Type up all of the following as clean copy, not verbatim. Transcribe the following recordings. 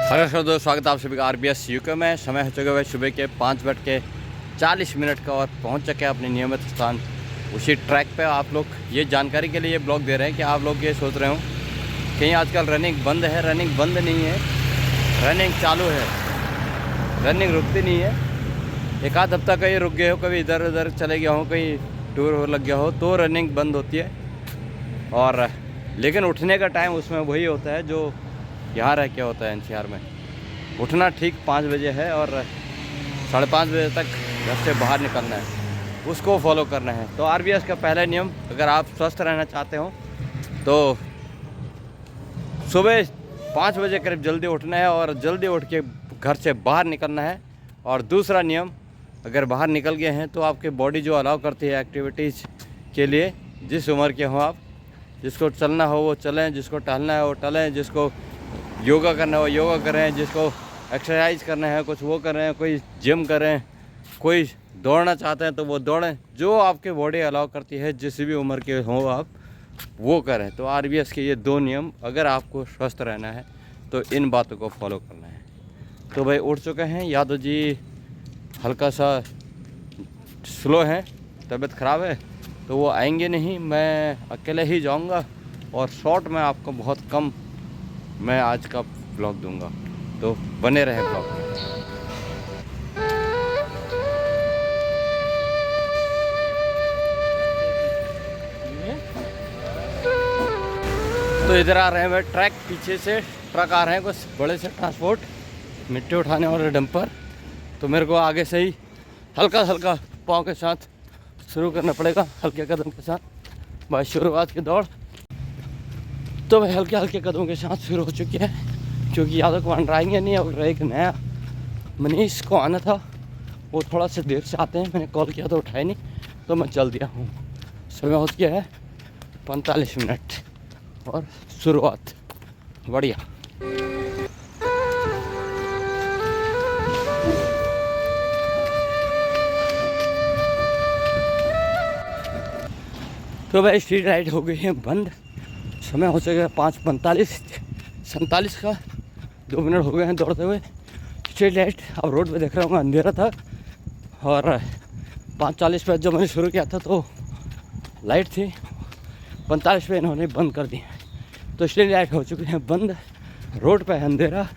Hello दोस्तों, स्वागत है आप सभी का आरबीएस यूके में। समय हो चुका है सुबह के 5:40 का और पहुंच चुके हैं अपने नियमित स्थान उसी ट्रैक पे। आप लोग ये जानकारी के लिए ये ब्लॉग दे रहे हैं कि आप लोग ये सोच रहे हो कहीं आजकल रनिंग बंद है। रनिंग बंद नहीं है, रनिंग चालू है, रनिंग रुकती नहीं है। एक आध हफ्ता कहीं रुक गए हो, कभी इधर उधर चले गया हो, कहीं टूर हो लग गया हो तो रनिंग बंद होती है। और लेकिन उठने का टाइम उसमें वही होता है जो यहाँ रह के होता है। एनसीआर में उठना ठीक 5 बजे है और 5:30 बजे तक घर से बाहर निकलना है, उसको फॉलो करना है। तो आरबीएस का पहला नियम, अगर आप स्वस्थ रहना चाहते हो तो सुबह 5 बजे करीब जल्दी उठना है और जल्दी उठ के घर से बाहर निकलना है। और दूसरा नियम, अगर बाहर निकल गए हैं तो आपकी बॉडी जो अलाउ करती है एक्टिविटीज़ के लिए, जिस उम्र के हो आप, जिसको चलना हो वो चलें, जिसको टहलना है वो टहलें, जिसको योगा करना हो योगा करें, जिसको एक्सरसाइज करना है कुछ वो करें, कोई जिम करें, कोई दौड़ना चाहते हैं तो वो दौड़ें। जो आपके बॉडी अलाउ करती है जिस भी उम्र के हो आप वो करें। तो आरबीएस के ये 2 नियम, अगर आपको स्वस्थ रहना है तो इन बातों को फॉलो करना है। तो भाई उठ चुके हैं, यादव जी हल्का सा स्लो हैं, तबीयत ख़राब है तो वो आएंगे नहीं, मैं अकेले ही जाऊंगा। और शॉर्ट में आपको बहुत कम मैं आज का ब्लॉग दूंगा, तो बने रहे ब्लॉग में। तो इधर आ रहे हैं वे ट्रक, पीछे से ट्रक आ रहे हैं कुछ बड़े से ट्रांसपोर्ट, मिट्टी उठाने वाले डंपर। तो मेरे को आगे से ही हल्का हल्का पाँव के साथ शुरू करना पड़ेगा, हल्के कदम के साथ। भाई शुरुआत की दौड़ तो भाई हल्के हल्के कदमों के साथ शुरू हो चुकी है, क्योंकि यादव को आएंगे नहीं। और एक नया मनीष को आना था, वो थोड़ा सा देर से आते हैं, मैंने कॉल किया तो उठाया नहीं तो मैं चल दिया हूँ। समय हो गया है 45 मिनट और शुरुआत बढ़िया। तो भाई स्ट्रीट लाइट हो गई है बंद, समय हो चुका है 5:47 का। 2 मिनट हो गए हैं दौड़ते हुए। स्ट्रीट लाइट अब रोड पे देख रहा हूँ, अंधेरा था और 5:40 पे जब मैंने शुरू किया था तो लाइट थी, 45 पे इन्होंने बंद कर दी। तो स्ट्रीट लाइट हो चुकी है बंद, रोड पे है अंधेरा,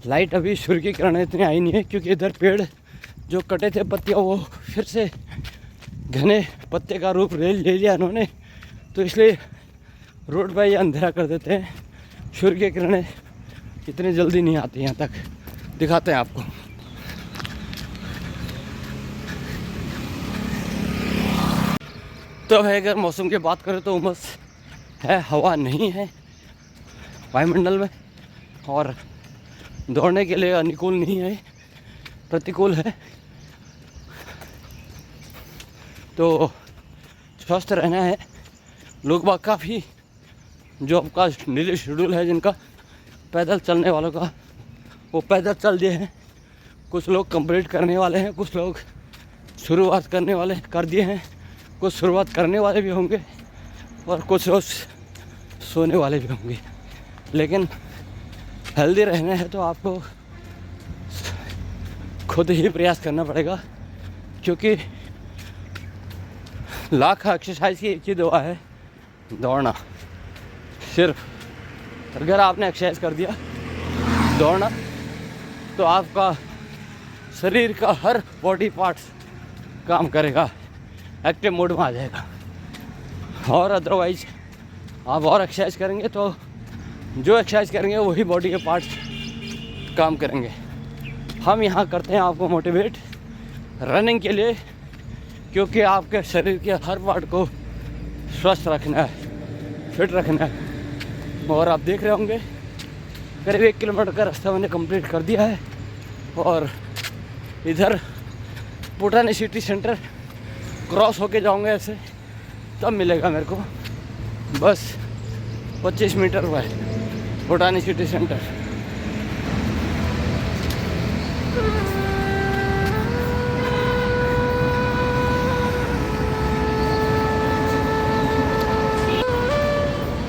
लाइट अभी सूर्य की किरणें इतनी आई नहीं है, क्योंकि इधर पेड़ जो कटे थे पत्तियाँ वो फिर से घने पत्ते का रूप ले लिया इन्होंने, तो इसलिए रोड पर ये अंधेरा कर देते हैं। सूर्य की किरणें इतनी जल्दी नहीं आती यहाँ तक, दिखाते हैं आपको। तो है अगर मौसम की बात करें तो उमस है, हवा नहीं है वायुमंडल में, और दौड़ने के लिए अनुकूल नहीं है, प्रतिकूल है। तो स्वस्थ रहना है। लोग बाग काफ़ी जो आपका डेली शेड्यूल है, जिनका पैदल चलने वालों का, वो पैदल चल दिए हैं। कुछ लोग कंप्लीट करने वाले हैं, कुछ लोग शुरुआत करने वाले कर दिए हैं, कुछ शुरुआत करने वाले भी होंगे और कुछ लोग सोने वाले भी होंगे। लेकिन हेल्दी रहना है तो आपको खुद ही प्रयास करना पड़ेगा, क्योंकि लाख एक्सरसाइज की एक ही दवा है, दौड़ना। सिर्फ अगर आपने एक्सरसाइज कर दिया दौड़ना तो आपका शरीर का हर बॉडी पार्ट्स काम करेगा, एक्टिव मोड में आ जाएगा। और अदरवाइज आप और एक्सरसाइज करेंगे तो जो एक्सरसाइज करेंगे वही बॉडी के पार्ट्स काम करेंगे। हम यहाँ करते हैं आपको मोटिवेट रनिंग के लिए, क्योंकि आपके शरीर के हर पार्ट को स्वस्थ रखना है, फिट रखना है। और आप देख रहे होंगे करीब 1 किलोमीटर का रास्ता मैंने कंप्लीट कर दिया है, और इधर पुटानी सिटी सेंटर क्रॉस होके जाऊंगा ऐसे, तब मिलेगा मेरे को। बस 25 मीटर हुआ है पुटानी सिटी सेंटर।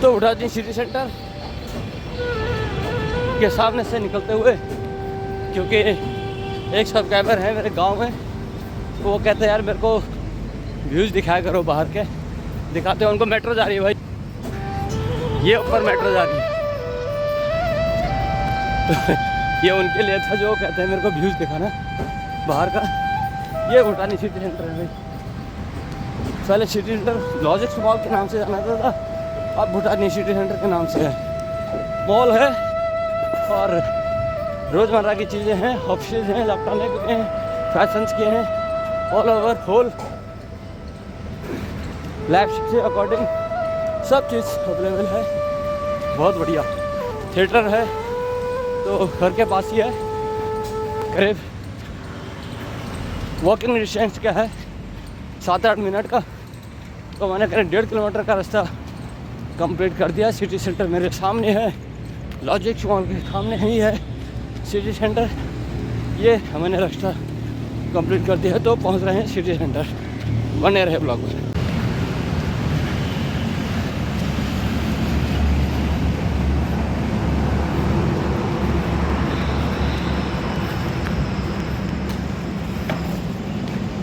तो उठाती सिटी सेंटर के सामने से निकलते हुए, क्योंकि एक सब्सक्राइबर है मेरे गांव में, तो वो कहते हैं यार मेरे को व्यूज़ दिखाया करो बाहर के। दिखाते हैं उनको। मेट्रो जा रही है भाई, ये ऊपर मेट्रो जा रही है। तो ये उनके लिए था जो कहते हैं मेरे को व्यूज़ दिखाना बाहर का। ये भूटानी सिटी सेंटर है भाई। पहले सिटी सेंटर लॉजिक्स मॉल के नाम से जाना था, अब भूटानी सिटी सेंटर के नाम से है। मॉल है और रोज़मर्रा की चीज़ें हैं, ऑफिस हैं, इलेक्ट्रॉनिक के हैं, फैशंस के हैं, ऑल ओवर होल लाइफ से अकॉर्डिंग सब चीज़ अवेलेबल है। बहुत बढ़िया थिएटर है, तो घर के पास ही है, करीब वॉकिंग डिस्टेंस क्या है 7-8 मिनट का। तो मैंने करीब 1.5 किलोमीटर का रास्ता कंप्लीट कर दिया। सिटी सेंटर मेरे सामने है, लॉजिक्स मॉल के सामने ही है सिटी सेंटर। ये मैंने रास्ता कंप्लीट कर दिया है, तो पहुंच रहे हैं सिटी सेंटर। बने रहे ब्लॉग में।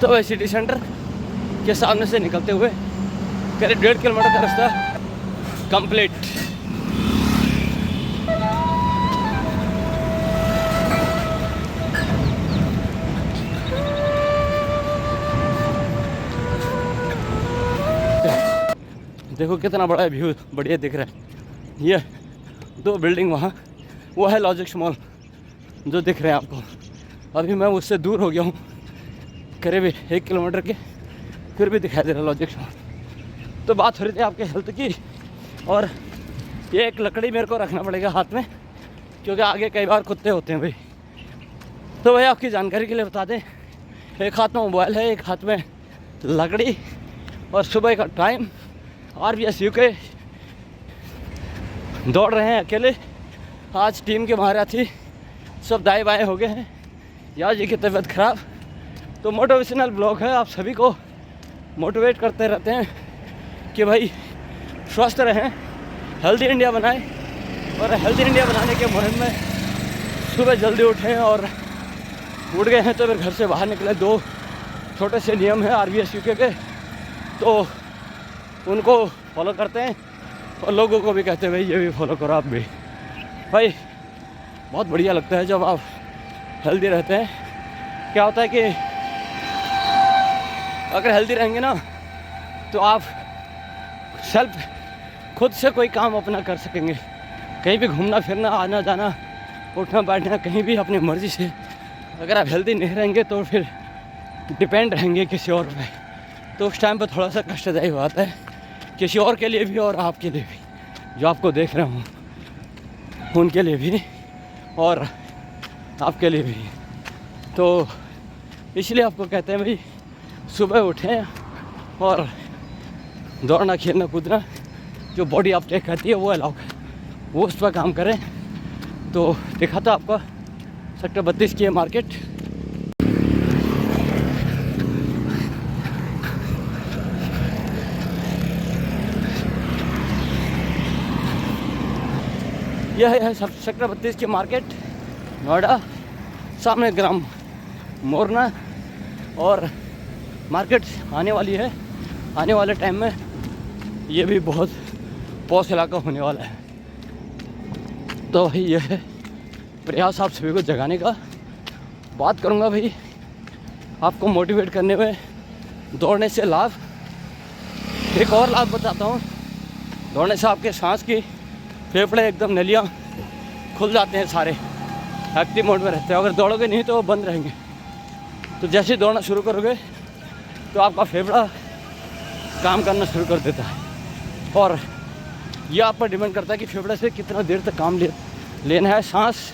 तो वह सिटी सेंटर के सामने से निकलते हुए करीब 1.5 किलोमीटर का रास्ता कंप्लीट। देखो कितना बड़ा व्यू बढ़िया दिख रहा है। ये 2 बिल्डिंग वहाँ, वो है लॉजिक्स मॉल जो दिख रहे हैं आपको। अभी मैं उससे दूर हो गया हूँ करीब 1 किलोमीटर के, फिर भी दिखाई दे रहा लॉजिक्स मॉल। तो बात हो रही थी आपके हेल्थ की, और ये एक लकड़ी मेरे को रखना पड़ेगा हाथ में, क्योंकि आगे कई बार कुत्ते होते हैं भाई। तो भाई आपकी जानकारी के लिए बता दें, एक हाथ में मोबाइल है, एक हाथ में लकड़ी, और सुबह का टाइम। RVS UK दौड़ रहे हैं अकेले। आज टीम के महारथी सब दाएं बाएं हो गए हैं, यार जी की तबीयत ख़राब। तो मोटिवेशनल ब्लॉग है, आप सभी को मोटिवेट करते रहते हैं कि भाई स्वस्थ रहें, हेल्दी इंडिया बनाएं। और हेल्दी इंडिया बनाने के मुहिम में सुबह जल्दी उठें, और उठ गए हैं तो फिर घर से बाहर निकले। 2 छोटे से नियम हैं RVS UK के, तो उनको फॉलो करते हैं और लोगों को भी कहते हैं भाई ये भी फॉलो करो आप भी। भाई बहुत बढ़िया लगता है जब आप हेल्दी रहते हैं। क्या होता है कि अगर हेल्दी रहेंगे ना, तो आप सेल्फ खुद से कोई काम अपना कर सकेंगे। कहीं भी घूमना फिरना, आना जाना, उठना बैठना, कहीं भी अपनी मर्ज़ी से। अगर आप हेल्दी नहीं रहेंगे तो फिर डिपेंड रहेंगे किसी और पे, तो उस टाइम पर थोड़ा सा कष्टदायी बात है, किसी और के लिए भी और आपके लिए भी, जो आपको देख रहा हूँ उनके लिए भी और आपके लिए भी। तो इसलिए आपको कहते हैं भाई सुबह उठें और दौड़ना, खेलना, कूदना, जो बॉडी आप टेक करती है वो अलाउ है, वो उस पर काम करें। तो देखा था आपका सेक्टर 32 की है मार्केट। यह है सेक्टर 32 की मार्केट, नोएडा। सामने ग्राम मोरना, और मार्केट आने वाली है। आने वाले टाइम में ये भी बहुत पॉश इलाका होने वाला है। तो भाई यह है प्रयास आप सभी को जगाने का। बात करूँगा भाई आपको मोटिवेट करने में दौड़ने से लाभ। एक और लाभ बताता हूँ, दौड़ने से आपके सांस की फेफड़े एकदम नलियाँ खुल जाते हैं, सारे एक्टिव मोड में रहते हैं। अगर दौड़ोगे नहीं तो वो बंद रहेंगे। तो जैसे ही दौड़ना शुरू करोगे तो आपका फेफड़ा काम करना शुरू कर देता है, और यह आप पर डिपेंड करता है कि फेफड़े से कितना देर तक काम लेना है, सांस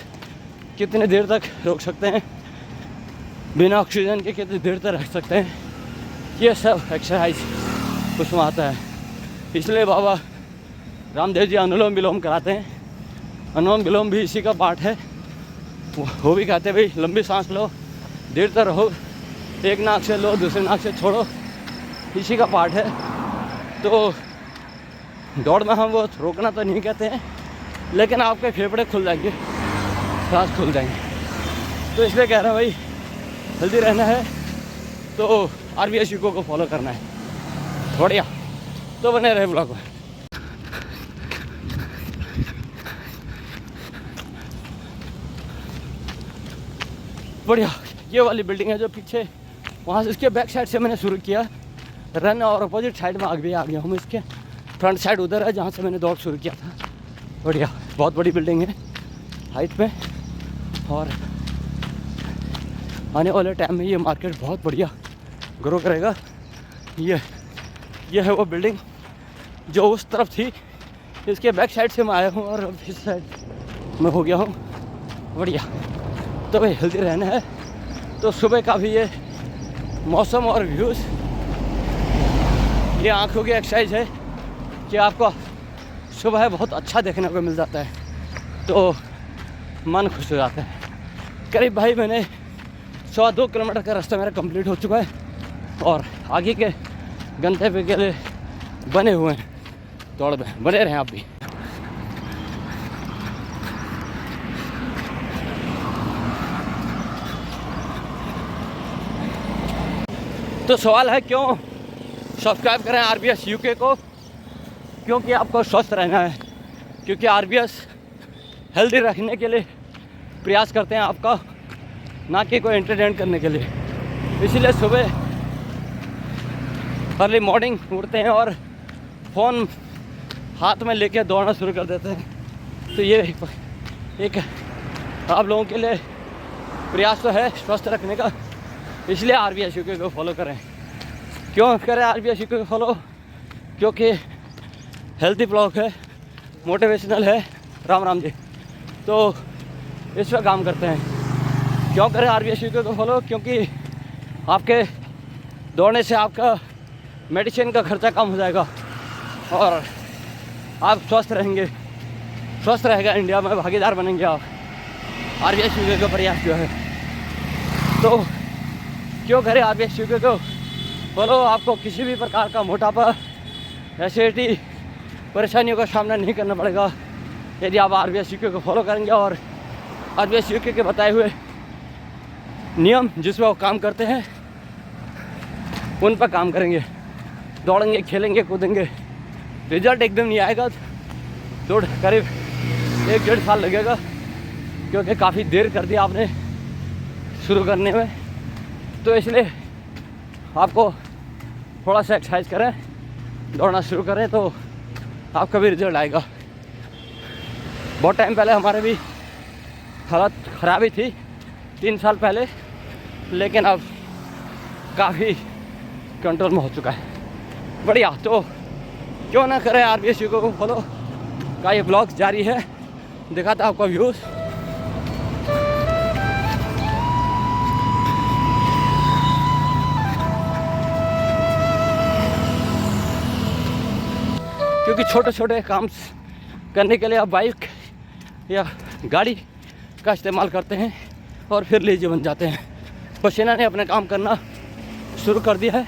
कितने देर तक रोक सकते हैं, बिना ऑक्सीजन के कितनी देर तक रख सकते हैं। ये सब एक्सरसाइज उसमें आता है। इसलिए बाबा रामदेव जी अनुलोम विलोम कराते हैं। अनुलोम विलोम भी इसी का पार्ट है। वो भी कहते हैं भाई लंबी सांस लो, देर तक रहो, एक नाक से लो, दूसरे नाक से छोड़ो, इसी का पार्ट है। तो दौड़ना हम वो रोकना तो नहीं कहते हैं, लेकिन आपके फेफड़े खुल जाएंगे सांस खुल जाएंगे। तो इसलिए कह रहा हूँ भाई, हेल्दी रहना है तो RBS यूको को फॉलो करना है। बढ़िया, तो बने रहे ब्लॉग में। बढ़िया, ये वाली बिल्डिंग है जो पीछे, वहाँ से इसके बैक साइड से मैंने शुरू किया रन, और अपोजिट साइड में आगे आ गया हूँ। इसके फ्रंट साइड उधर है जहाँ से मैंने दौड़ शुरू किया था। बढ़िया, बहुत बड़ी बिल्डिंग है हाइट में, और आने वाले टाइम में ये मार्केट बहुत बढ़िया ग्रो करेगा। ये है वो बिल्डिंग जो उस तरफ थी, इसके बैक साइड से मैं आया हूँ और अब इस साइड में हो गया हूँ। बढ़िया, तो भाई हेल्दी रहना है तो सुबह का भी ये मौसम और व्यूज़, ये आँखों की एक्सरसाइज है कि आपको सुबह बहुत अच्छा देखने को मिल जाता है, तो मन खुश हो जाता है। करीब भाई मैंने 102 किलोमीटर का रास्ता मेरा कंप्लीट हो चुका है, और आगे के गंतव्य के लिए बने हुए हैं दौड़ में। बने रहें आप भी। तो सवाल है क्यों सब्सक्राइब करें RBS यूके को? क्योंकि आपको स्वस्थ रहना है, क्योंकि RBS हेल्दी रखने के लिए प्रयास करते हैं आपका, ना कि कोई एंटरटेन करने के लिए। इसीलिए सुबह अर्ली मॉर्निंग उठते हैं और फ़ोन हाथ में लेके दौड़ना शुरू कर देते हैं। तो ये एक आप लोगों के लिए प्रयास तो है स्वस्थ रखने का, इसलिए RBS यूके को फॉलो करें। क्यों करें RBS यूके को फॉलो? क्योंकि हेल्दी ब्लॉग है, मोटिवेशनल है। राम राम जी। तो इस पर काम करते हैं। क्यों करें RBS यूके को फॉलो? क्योंकि आपके दौड़ने से आपका मेडिसिन का खर्चा कम हो जाएगा और आप स्वस्थ रहेंगे। स्वस्थ रहेगा इंडिया में, भागीदार बनेंगे आप RBS यूके का प्रयास जो है। तो क्यों करें RBS यूके को फॉलो? आपको किसी भी प्रकार का मोटापा, एसिडिटी, परेशानियों का सामना नहीं करना पड़ेगा यदि आप RBS यूके को फॉलो करेंगे, और RBS यूके के बताए हुए नियम जिसमें वो काम करते हैं उन पर काम करेंगे। दौड़ेंगे, खेलेंगे, कूदेंगे। रिजल्ट एकदम नहीं आएगा, दौड़ करीब 1-1.5 साल लगेगा, क्योंकि काफ़ी देर कर दिया आपने शुरू करने में। तो इसलिए आपको थोड़ा सा एक्सरसाइज करें, दौड़ना शुरू करें तो आपका भी रिजल्ट आएगा। बहुत टाइम पहले हमारे भी हालत ख़राब ही थी 3 साल पहले, लेकिन अब काफ़ी कंट्रोल में हो चुका है। बढ़िया, तो क्यों ना करें RBS यूके को फॉलो का ये ब्लॉग जारी है। दिखाता आपका व्यूज़। क्योंकि छोटे छोटे काम करने के लिए आप बाइक या गाड़ी का इस्तेमाल करते हैं और फिर लेजी बन जाते हैं। पसीना ने अपना काम करना शुरू कर दिया है।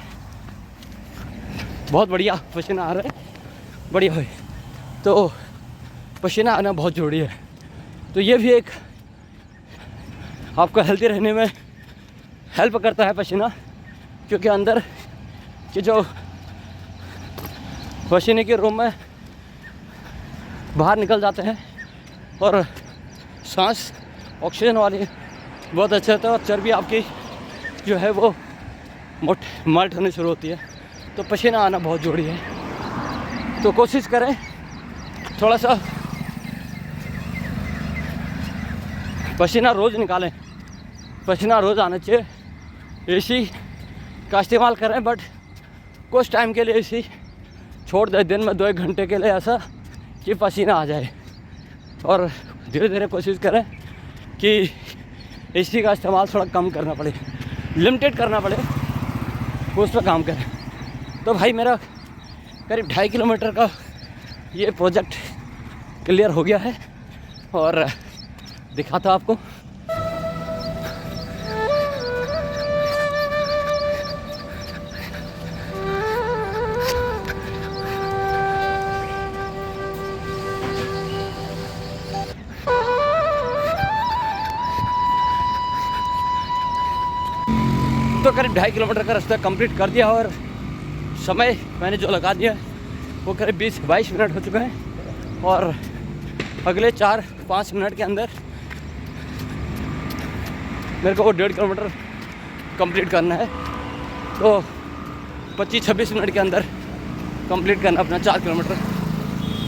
बहुत बढ़िया पसीना आ रहा है, बढ़िया है। तो पसीना आना बहुत ज़रूरी है। तो ये भी एक आपको हेल्दी रहने में हेल्प करता है पसीना, क्योंकि अंदर के जो पसीने के रूम में बाहर निकल जाते हैं और सांस ऑक्सीजन वाली बहुत अच्छे होता है, और चर्बी आपकी जो है वो मल्ट होनी शुरू होती है। तो पसीना आना बहुत ज़रूरी है। तो कोशिश करें थोड़ा सा पसीना रोज़ निकालें। पसीना रोज़ आना चाहिए। AC का इस्तेमाल करें, बट कुछ टाइम के लिए AC छोड़ दे, दिन में 2-1 घंटे के लिए, ऐसा कि पसीना आ जाए। और धीरे धीरे कोशिश करें कि AC का इस्तेमाल थोड़ा कम करना पड़े, लिमिटेड करना पड़े, उस पर काम करें। तो भाई मेरा करीब 2.5 किलोमीटर का ये प्रोजेक्ट क्लियर हो गया है, और दिखाता आपको। करीब 2.5 किलोमीटर का रास्ता कंप्लीट कर दिया और समय मैंने जो लगा दिया वो करीब 20-22 मिनट हो चुके हैं और अगले 4-5 मिनट के अंदर मेरे को वो 1.5 किलोमीटर कंप्लीट करना है। तो 25-26 मिनट के अंदर कंप्लीट करना अपना 4 किलोमीटर,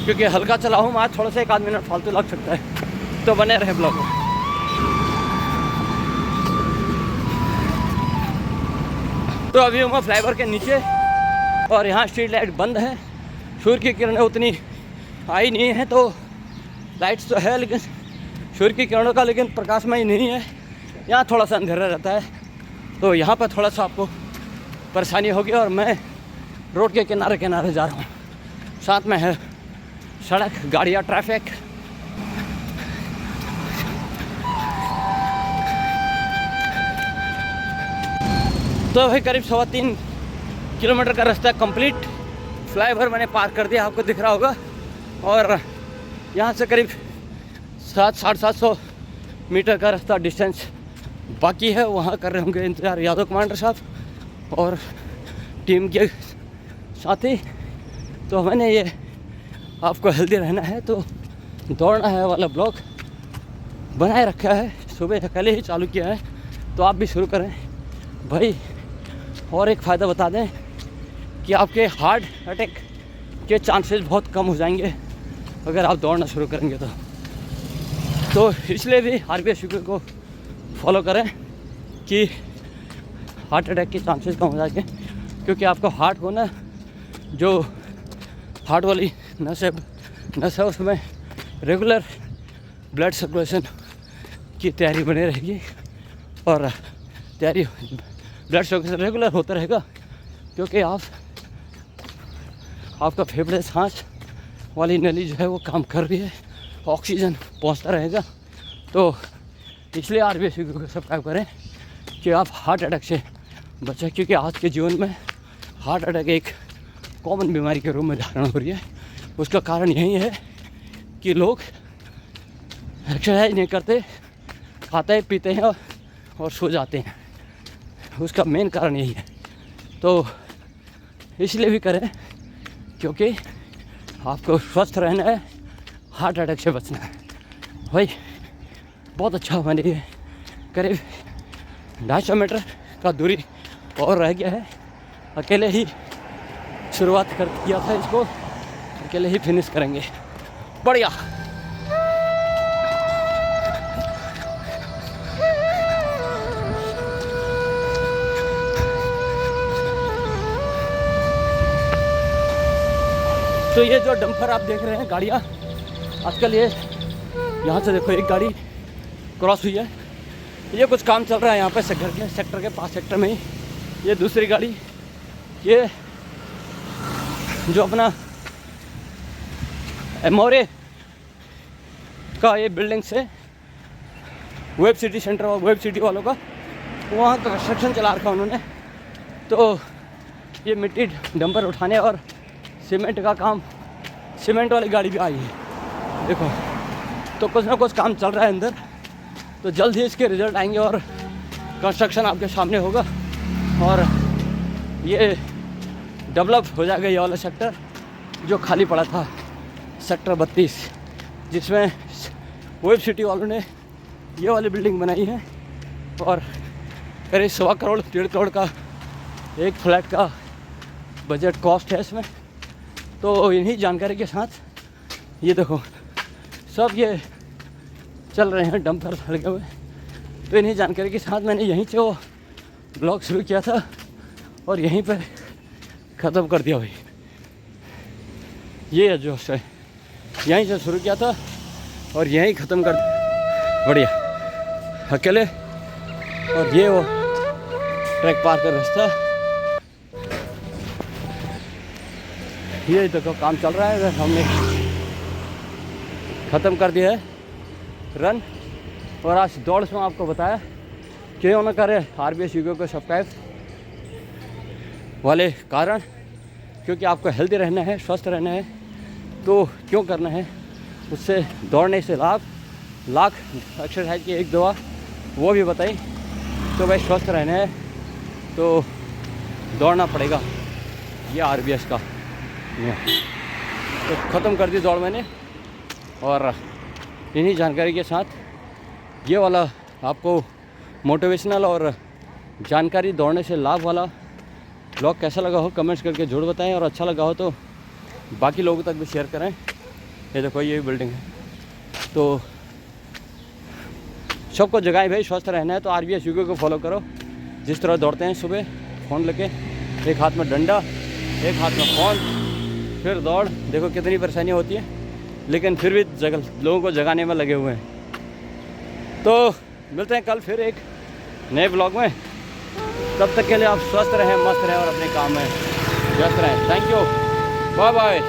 क्योंकि हल्का चला हूँ आज, थोड़ा सा 1-आध मिनट फालतू लग सकता है। तो बने रहे ब्लॉग में। तो अभी हूँ मैं फ्लाईओवर के नीचे और यहाँ स्ट्रीट लाइट बंद है, सूर्य की किरणें उतनी आई नहीं है, तो लाइट्स तो है लेकिन सूर्य की किरणों का लेकिन प्रकाशमय नहीं है। यहाँ थोड़ा सा अंधेरा रहता है, तो यहाँ पर थोड़ा सा आपको परेशानी होगी। और मैं रोड के किनारे किनारे जा रहा हूँ, साथ में है सड़क, गाड़ियाँ, ट्रैफिक। तो भाई करीब 3.25 किलोमीटर का रास्ता कंप्लीट। फ्लाईओवर मैंने पार कर दिया, आपको दिख रहा होगा। और यहाँ से करीब 700-750 मीटर का रास्ता डिस्टेंस बाकी है। वहाँ कर रहे होंगे इंतज़ार यादव कमांडर साहब और टीम के साथी। तो मैंने ये आपको हेल्दी रहना है तो दौड़ना है वाला ब्लॉग बनाए रखा है, सुबह अकेले ही चालू किया है, तो आप भी शुरू करें भाई। और एक फ़ायदा बता दें कि आपके हार्ट अटैक के चांसेस बहुत कम हो जाएंगे अगर आप दौड़ना शुरू करेंगे तो इसलिए भी RBSUK को फॉलो करें कि हार्ट अटैक के चांसेस कम हो जाएंगे, क्योंकि आपका हार्ट को ना, जो हार्ट वाली नस है उसमें रेगुलर ब्लड सर्कुलेशन की तैयारी बनी रहेगी और तैयारी ब्लड सर्कुलेशन रेगुलर होता रहेगा, क्योंकि आपका फेफड़े सांस वाली नली जो है वो काम कर रही है, ऑक्सीजन पहुंचता रहेगा। तो इसलिए RBSUK को सब्सक्राइब करें कि आप हार्ट अटैक से बचें, क्योंकि आज के जीवन में हार्ट अटैक एक कॉमन बीमारी के रूप में धारण हो रही है। उसका कारण यही है कि लोग एक्सरसाइज नहीं करते, खाते पीते हैं और सो जाते हैं। उसका मेन कारण यही है। तो इसलिए भी करें क्योंकि आपको स्वस्थ रहना है, हार्ट अटैक से बचना है भाई। बहुत अच्छा, मैंने ये करीब 250 मीटर का दूरी और रह गया है। अकेले ही शुरुआत किया था इसको, अकेले ही फिनिश करेंगे। बढ़िया। तो ये जो डंपर आप देख रहे हैं गाड़ियाँ, आजकल ये यहाँ से देखो एक गाड़ी क्रॉस हुई है, ये कुछ काम चल रहा है यहाँ पे सेक्टर के पास, सेक्टर में ही। ये दूसरी गाड़ी, ये जो अपना एमोरे का ये बिल्डिंग से वेब सिटी सेंटर और वेब सिटी वालों का वहाँ का कंस्ट्रक्शन चला रखा उन्होंने। तो ये मिट्टी डंपर उठाने और सीमेंट का काम, सीमेंट वाली गाड़ी भी आई है देखो। तो कुछ ना कुछ काम चल रहा है अंदर, तो जल्द ही इसके रिजल्ट आएंगे और कंस्ट्रक्शन आपके सामने होगा और ये डेवलप हो जाएगा ये वाला सेक्टर जो खाली पड़ा था, सेक्टर 32, जिसमें वेब सिटी वालों ने ये वाली बिल्डिंग बनाई है और करीब 1.25 करोड़ 1.5 करोड़ का एक फ्लैट का बजट कॉस्ट है इसमें। तो इन्हीं जानकारी के साथ ये देखो सब ये चल रहे हैं डंपर लगे हुए। तो इन्हीं जानकारी के साथ मैंने यहीं से वो ब्लॉग शुरू किया था और यहीं पर ख़त्म कर दिया भाई। ये जो है यहीं से शुरू किया था और यहीं ख़त्म कर दिया। बढ़िया अकेले। और ये वो ट्रैक पार का रास्ता, ये देखो काम चल रहा है। हमने ख़त्म कर दिया है रन और आज दौड़ से आपको बताया क्यों ना करे RBSUK को सब्सक्राइब वाले कारण, क्योंकि आपको हेल्दी रहना है, स्वस्थ रहना है। तो क्यों करना है, उससे दौड़ने से लाख एक्सरसाइज की एक दवा वो भी बताई। तो भाई स्वस्थ रहना है तो दौड़ना पड़ेगा। ये RBS का तो ख़त्म कर दी दौड़ मैंने। और इन्हीं जानकारी के साथ ये वाला आपको मोटिवेशनल और जानकारी दौड़ने से लाभ वाला ब्लॉग कैसा लगा हो कमेंट्स करके ज़रूर बताएं, और अच्छा लगा हो तो बाकी लोगों तक भी शेयर करें। ये देखो ये बिल्डिंग है, तो सबको जगाएं भाई, स्वस्थ रहना है तो RBS यूके को फॉलो करो। जिस तरह दौड़ते हैं सुबह फ़ोन लेके, एक हाथ में डंडा एक हाथ में फ़ोन, फिर दौड़, देखो कितनी परेशानी होती है, लेकिन फिर भी लोगों को जगाने में लगे हुए हैं। तो मिलते हैं कल फिर एक नए ब्लॉग में। तब तक के लिए आप स्वस्थ रहें, मस्त रहें और अपने काम में व्यस्त रहें। Thank you, bye bye.